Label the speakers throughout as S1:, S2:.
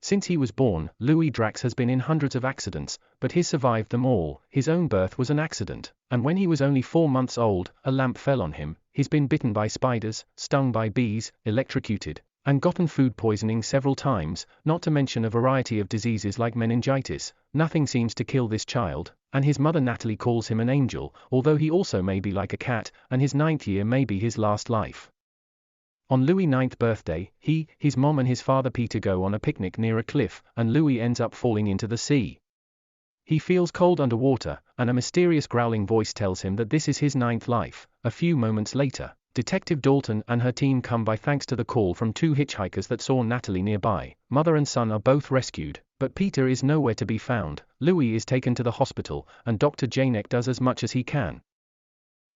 S1: Since he was born, Louis Drax has been in hundreds of accidents, but he's survived them all. His own birth was an accident, and when he was only 4 months old, a lamp fell on him. He's been bitten by spiders, stung by bees, electrocuted, and gotten food poisoning several times, not to mention a variety of diseases like meningitis. Nothing seems to kill this child, and his mother Natalie calls him an angel, although he also may be like a cat, and his 9th year may be his last life. On Louis' 9th birthday, his mom and his father Peter go on a picnic near a cliff, and Louis ends up falling into the sea. He feels cold underwater, and a mysterious growling voice tells him that this is his 9th life. A few moments later, Detective Dalton and her team come by thanks to the call from 2 hitchhikers that saw Natalie nearby. Mother and son are both rescued, but Peter is nowhere to be found. Louis is taken to the hospital, and Dr. Janek does as much as he can.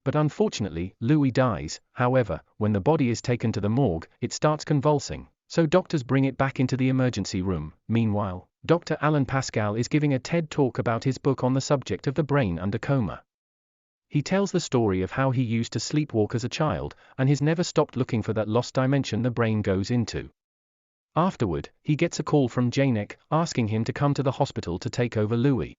S1: But unfortunately, Louis dies. However, when the body is taken to the morgue, it starts convulsing, so doctors bring it back into the emergency room. Meanwhile, Dr. Alan Pascal is giving a TED talk about his book on the subject of the brain under coma. He tells the story of how he used to sleepwalk as a child, and he's never stopped looking for that lost dimension the brain goes into. Afterward, he gets a call from Janek, asking him to come to the hospital to take over Louis'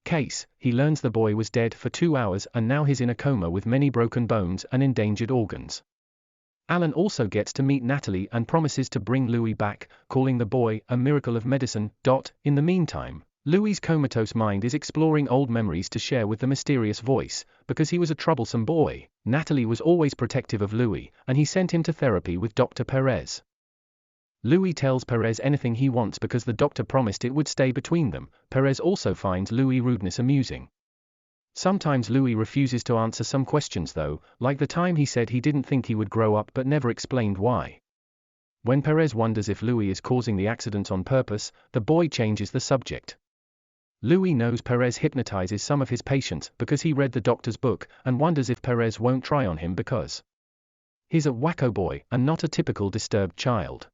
S1: case. He learns the boy was dead for 2 hours and now he's in a coma with many broken bones and endangered organs. Alan also gets to meet Natalie and promises to bring Louis back, calling the boy a miracle of medicine. In the meantime, Louis' comatose mind is exploring old memories to share with the mysterious voice. Because he was a troublesome boy, Natalie was always protective of Louis, and he sent him to therapy with Dr. Perez. Louis tells Perez anything he wants because the doctor promised it would stay between them. Perez also finds Louis' rudeness amusing. Sometimes Louis refuses to answer some questions though, like the time he said he didn't think he would grow up but never explained why. When Perez wonders if Louis is causing the accidents on purpose, the boy changes the subject. Louis knows Perez hypnotizes some of his patients because he read the doctor's book, and wonders if Perez won't try on him because he's a wacko boy and not a typical disturbed child.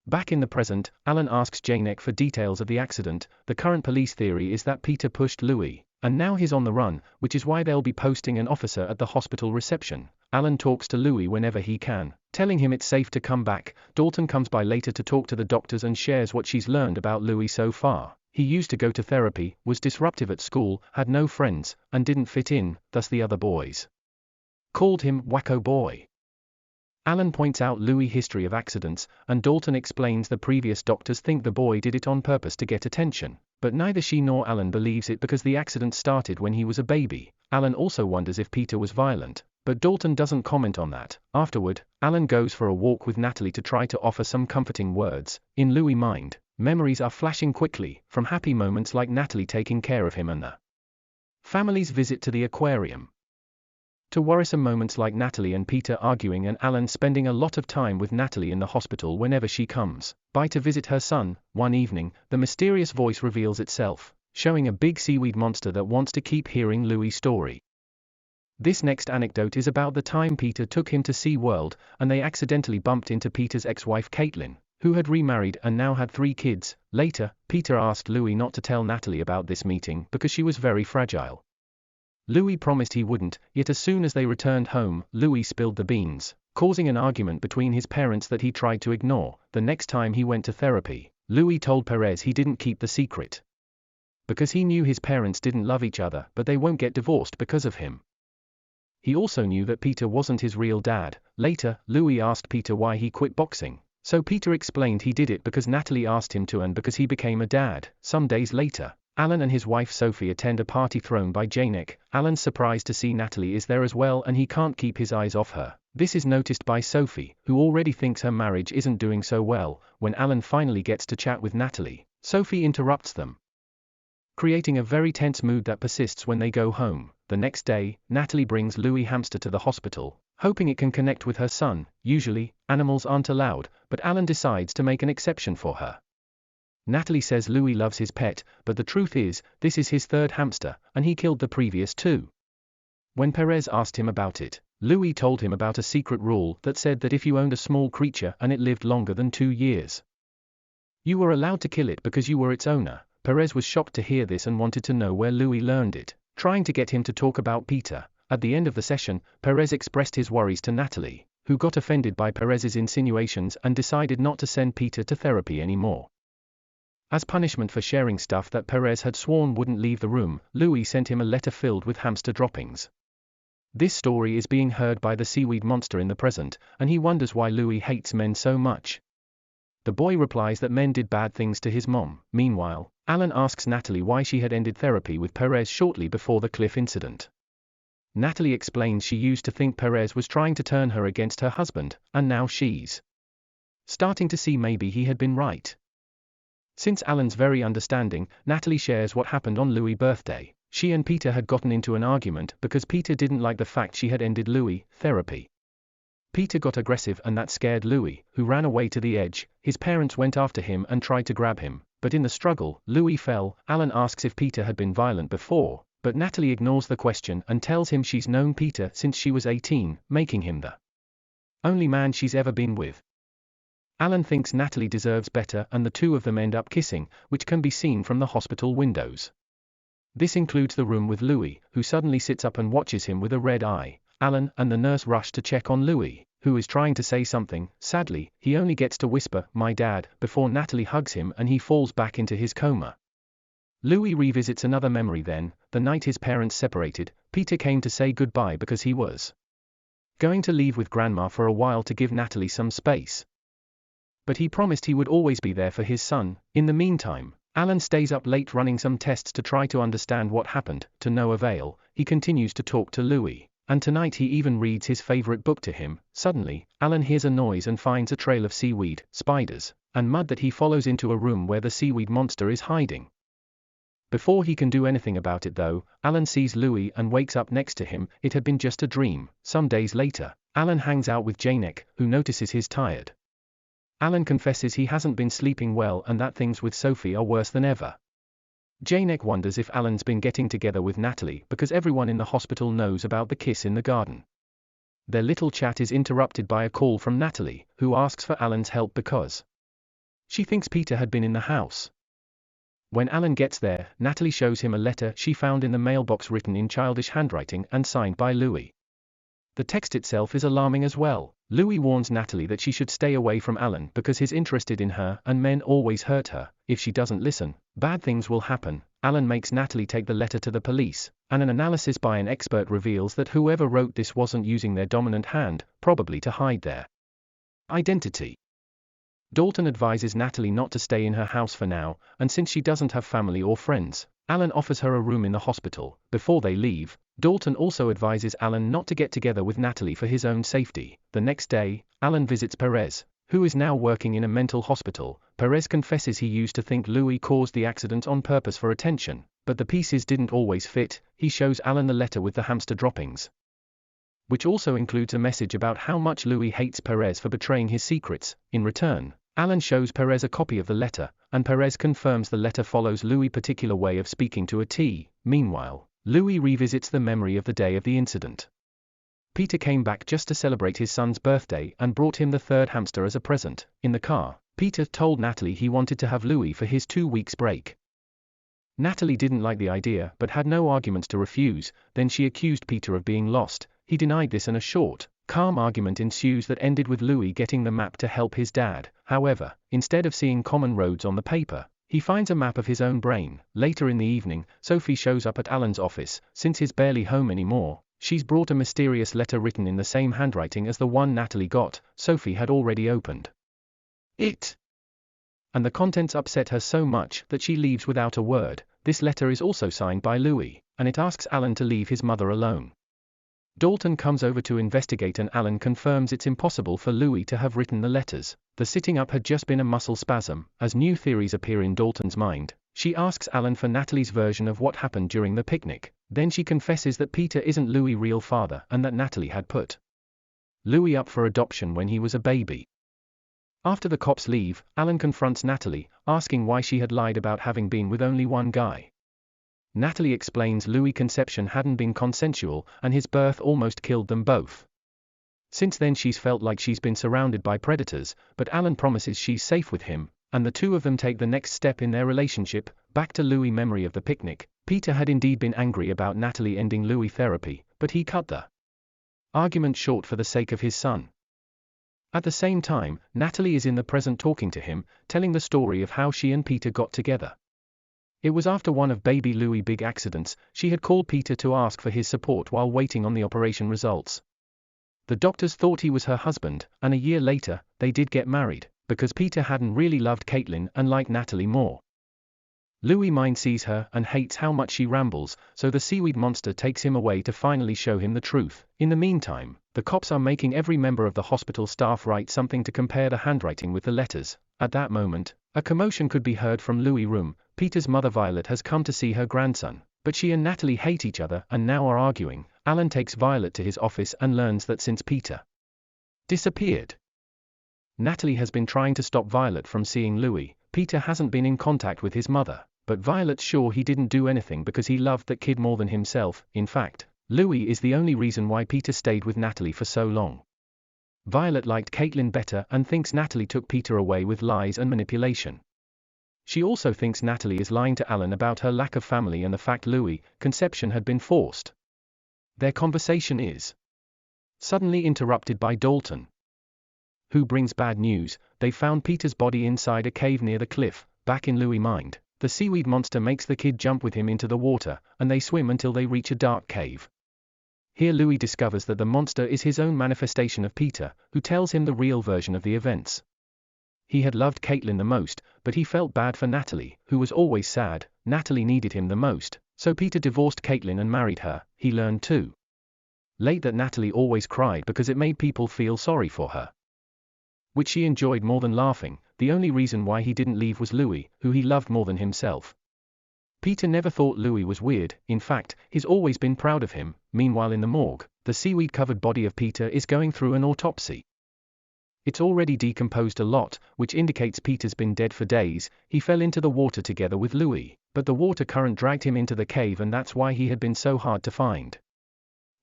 S1: Back in the present, Alan asks Janek for details of the accident. The current police theory is that Peter pushed Louis, and now he's on the run, which is why they'll be posting an officer at the hospital reception. Alan talks to Louis whenever he can, telling him it's safe to come back. Dalton comes by later to talk to the doctors and shares what she's learned about Louis so far. He used to go to therapy, was disruptive at school, had no friends, and didn't fit in, thus the other boys called him wacko boy. Alan points out Louis' history of accidents, and Dalton explains the previous doctors think the boy did it on purpose to get attention, but neither she nor Alan believes it because the accident started when he was a baby. Alan also wonders if Peter was violent, but Dalton doesn't comment on that. Afterward, Alan goes for a walk with Natalie to try to offer some comforting words. In Louis' mind, memories are flashing quickly, from happy moments like Natalie taking care of him and the family's visit to the aquarium, to worrisome moments like Natalie and Peter arguing and Alan spending a lot of time with Natalie in the hospital whenever she comes by to visit her son. One evening, the mysterious voice reveals itself, showing a big seaweed monster that wants to keep hearing Louis' story. This next anecdote is about the time Peter took him to SeaWorld, and they accidentally bumped into Peter's ex-wife Caitlin, who had remarried and now had 3 kids. Later, Peter asked Louis not to tell Natalie about this meeting because she was very fragile. Louis promised he wouldn't, yet as soon as they returned home, Louis spilled the beans, causing an argument between his parents that he tried to ignore. The next time he went to therapy, Louis told Perez he didn't keep the secret because he knew his parents didn't love each other but they won't get divorced because of him. He also knew that Peter wasn't his real dad. Later, Louis asked Peter why he quit boxing, so Peter explained he did it because Natalie asked him to and because he became a dad. Some days later, Alan and his wife Sophie attend a party thrown by Janek. Alan's surprised to see Natalie is there as well and he can't keep his eyes off her. This is noticed by Sophie, who already thinks her marriage isn't doing so well. When Alan finally gets to chat with Natalie, Sophie interrupts them, creating a very tense mood that persists when they go home. The next day, Natalie brings Louis' hamster to the hospital, hoping it can connect with her son. Usually, animals aren't allowed, but Alan decides to make an exception for her. Natalie says Louis loves his pet, but the truth is, this is his 3rd hamster, and he killed the previous 2. When Perez asked him about it, Louis told him about a secret rule that said that if you owned a small creature and it lived longer than 2 years, you were allowed to kill it because you were its owner. Perez was shocked to hear this and wanted to know where Louis learned it, trying to get him to talk about Peter. At the end of the session, Perez expressed his worries to Natalie, who got offended by Perez's insinuations and decided not to send Peter to therapy anymore. As punishment for sharing stuff that Perez had sworn wouldn't leave the room, Louis sent him a letter filled with hamster droppings. This story is being heard by the seaweed monster in the present, and he wonders why Louis hates men so much. The boy replies that men did bad things to his mom. Meanwhile, Alan asks Natalie why she had ended therapy with Perez shortly before the cliff incident. Natalie explains she used to think Perez was trying to turn her against her husband, and now she's starting to see maybe he had been right. Since Alan's very understanding, Natalie shares what happened on Louis' birthday. She and Peter had gotten into an argument because Peter didn't like the fact she had ended Louis' therapy. Peter got aggressive and that scared Louis, who ran away to the edge. His parents went after him and tried to grab him, but in the struggle, Louis fell. Alan asks if Peter had been violent before, but Natalie ignores the question and tells him she's known Peter since she was 18, making him the only man she's ever been with. Alan thinks Natalie deserves better and the two of them end up kissing, which can be seen from the hospital windows. This includes the room with Louis, who suddenly sits up and watches him with a red eye. Alan and the nurse rush to check on Louis, who is trying to say something. Sadly, he only gets to whisper, "My dad," before Natalie hugs him and he falls back into his coma. Louis revisits another memory then, the night his parents separated. Peter came to say goodbye because he was going to leave with Grandma for a while to give Natalie some space. But he promised he would always be there for his son. In the meantime, Alan stays up late running some tests to try to understand what happened. To no avail, he continues to talk to Louis, and tonight he even reads his favorite book to him. Suddenly, Alan hears a noise and finds a trail of seaweed, spiders, and mud that he follows into a room where the seaweed monster is hiding. Before he can do anything about it though, Alan sees Louis and wakes up next to him. It had been just a dream. Some days later, Alan hangs out with Janek, who notices he's tired. Alan confesses he hasn't been sleeping well and that things with Sophie are worse than ever. Janek wonders if Alan's been getting together with Natalie because everyone in the hospital knows about the kiss in the garden. Their little chat is interrupted by a call from Natalie, who asks for Alan's help because she thinks Peter had been in the house. When Alan gets there, Natalie shows him a letter she found in the mailbox written in childish handwriting and signed by Louis. The text itself is alarming as well. Louis warns Natalie that she should stay away from Alan because he's interested in her and men always hurt her. If she doesn't listen, bad things will happen. Alan makes Natalie take the letter to the police, and an analysis by an expert reveals that whoever wrote this wasn't using their dominant hand, probably to hide their identity. Dalton advises Natalie not to stay in her house for now, and since she doesn't have family or friends, Alan offers her a room in the hospital. Before they leave, Dalton also advises Alan not to get together with Natalie for his own safety. The next day, Alan visits Perez, who is now working in a mental hospital. Perez confesses he used to think Louis caused the accident on purpose for attention, but the pieces didn't always fit. He shows Alan the letter with the hamster droppings, which also includes a message about how much Louis hates Perez for betraying his secrets. In return, Alan shows Perez a copy of the letter, and Perez confirms the letter follows Louis' particular way of speaking to a T. Meanwhile, Louis revisits the memory of the day of the incident. Peter came back just to celebrate his son's birthday and brought him the third hamster as a present. In the car, Peter told Natalie he wanted to have Louis for his 2 weeks break. Natalie didn't like the idea but had no arguments to refuse. Then she accused Peter of being lost. He denied this and a short, calm argument ensues that ended with Louis getting the map to help his dad. However, instead of seeing common roads on the paper, he finds a map of his own brain. Later in the evening, Sophie shows up at Alan's office. Since he's barely home anymore, she's brought a mysterious letter written in the same handwriting as the one Natalie got. Sophie had already opened it, and the contents upset her so much that she leaves without a word. This letter is also signed by Louis, and it asks Alan to leave his mother alone. Dalton comes over to investigate and Alan confirms it's impossible for Louis to have written the letters. The sitting up had just been a muscle spasm. As new theories appear in Dalton's mind, she asks Alan for Natalie's version of what happened during the picnic. Then she confesses that Peter isn't Louis' real father and that Natalie had put Louis up for adoption when he was a baby. After the cops leave, Alan confronts Natalie, asking why she had lied about having been with only one guy. Natalie explains Louis' conception hadn't been consensual and his birth almost killed them both. Since then she's felt like she's been surrounded by predators, but Alan promises she's safe with him, and the two of them take the next step in their relationship. Back to Louis' memory of the picnic. Peter had indeed been angry about Natalie ending Louis' therapy, but he cut the argument short for the sake of his son. At the same time, Natalie is in the present talking to him, telling the story of how she and Peter got together. It was after one of baby Louis' big accidents, she had called Peter to ask for his support while waiting on the operation results. The doctors thought he was her husband, and a year later, they did get married, because Peter hadn't really loved Caitlin and liked Natalie more. Louis' mind sees her and hates how much she rambles, so the seaweed monster takes him away to finally show him the truth. In the meantime, the cops are making every member of the hospital staff write something to compare the handwriting with the letters. At that moment, a commotion could be heard from Louis' room. Peter's mother Violet has come to see her grandson, but she and Natalie hate each other and now are arguing. Alan takes Violet to his office and learns that since Peter disappeared, Natalie has been trying to stop Violet from seeing Louis. Peter hasn't been in contact with his mother, but Violet's sure he didn't do anything because he loved that kid more than himself. In fact, Louis is the only reason why Peter stayed with Natalie for so long. Violet liked Caitlin better and thinks Natalie took Peter away with lies and manipulation. She also thinks Natalie is lying to Alan about her lack of family and the fact Louis' conception had been forced. Their conversation is suddenly interrupted by Dalton, who brings bad news. They found Peter's body inside a cave near the cliff. Back in Louis' mind, the seaweed monster makes the kid jump with him into the water, and they swim until they reach a dark cave. Here Louis discovers that the monster is his own manifestation of Peter, who tells him the real version of the events. He had loved Caitlin the most, but he felt bad for Natalie, who was always sad. Natalie needed him the most, so Peter divorced Caitlin and married her. He learned too late that Natalie always cried because it made people feel sorry for her, which she enjoyed more than laughing. The only reason why he didn't leave was Louis, who he loved more than himself. Peter never thought Louis was weird. In fact, he's always been proud of him. Meanwhile in the morgue, the seaweed-covered body of Peter is going through an autopsy. It's already decomposed a lot, which indicates Peter's been dead for days. He fell into the water together with Louis, but the water current dragged him into the cave and that's why he had been so hard to find.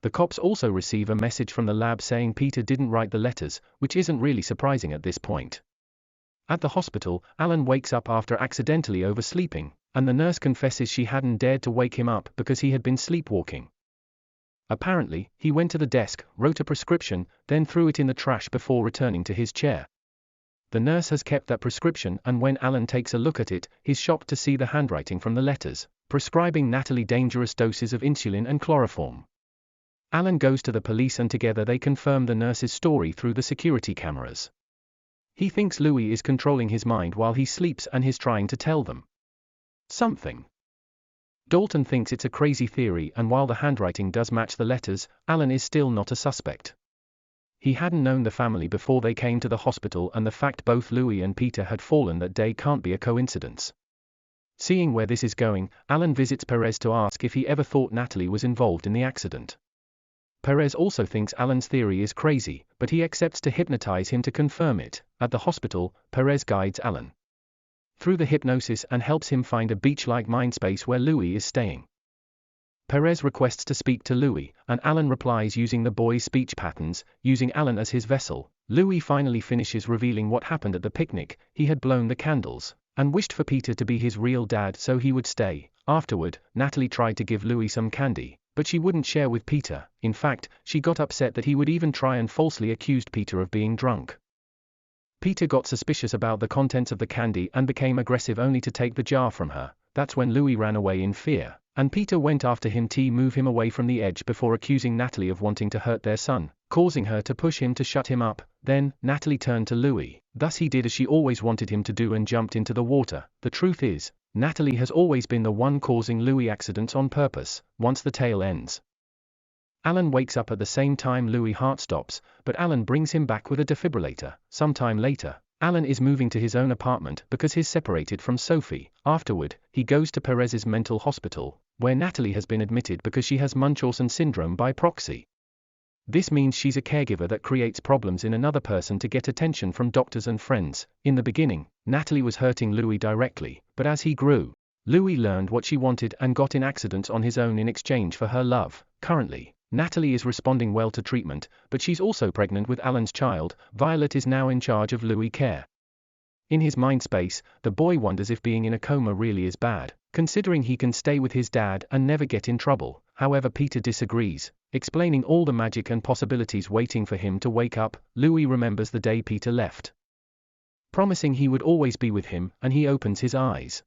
S1: The cops also receive a message from the lab saying Peter didn't write the letters, which isn't really surprising at this point. At the hospital, Alan wakes up after accidentally oversleeping, and the nurse confesses she hadn't dared to wake him up because he had been sleepwalking. Apparently, he went to the desk, wrote a prescription, then threw it in the trash before returning to his chair. The nurse has kept that prescription and when Alan takes a look at it, he's shocked to see the handwriting from the letters, prescribing Natalie dangerous doses of insulin and chloroform. Alan goes to the police and together they confirm the nurse's story through the security cameras. He thinks Louis is controlling his mind while he sleeps and he's trying to tell them something. Dalton thinks it's a crazy theory and while the handwriting does match the letters, Alan is still not a suspect. He hadn't known the family before they came to the hospital and the fact both Louis and Peter had fallen that day can't be a coincidence. Seeing where this is going, Alan visits Perez to ask if he ever thought Natalie was involved in the accident. Perez also thinks Alan's theory is crazy, but he accepts to hypnotize him to confirm it. At the hospital, Perez guides Alan through the hypnosis and helps him find a beach-like mindspace where Louis is staying. Perez requests to speak to Louis, and Alan replies using the boy's speech patterns, using Alan as his vessel. Louis finally finishes revealing what happened at the picnic. He had blown the candles, and wished for Peter to be his real dad so he would stay. Afterward, Natalie tried to give Louis some candy, but she wouldn't share with Peter. In fact, she got upset that he would even try and falsely accused Peter of being drunk. Peter got suspicious about the contents of the candy and became aggressive only to take the jar from her. That's when Louis ran away in fear, and Peter went after him to move him away from the edge before accusing Natalie of wanting to hurt their son, causing her to push him to shut him up. Then, Natalie turned to Louis. Thus he did as she always wanted him to do and jumped into the water. The truth is, Natalie has always been the one causing Louis accidents on purpose. Once the tale ends, Alan wakes up at the same time Louis' heart stops, but Alan brings him back with a defibrillator. Sometime later, Alan is moving to his own apartment because he's separated from Sophie. Afterward, he goes to Perez's mental hospital, where Natalie has been admitted because she has Munchausen syndrome by proxy. This means she's a caregiver that creates problems in another person to get attention from doctors and friends. In the beginning, Natalie was hurting Louis directly, but as he grew, Louis learned what she wanted and got in accidents on his own in exchange for her love. Currently, Natalie is responding well to treatment, but she's also pregnant with Alan's child. Violet is now in charge of Louis' care. In his mind space, the boy wonders if being in a coma really is bad, considering he can stay with his dad and never get in trouble. However, Peter disagrees. Explaining all the magic and possibilities waiting for him to wake up, Louis remembers the day Peter left, promising he would always be with him, and he opens his eyes.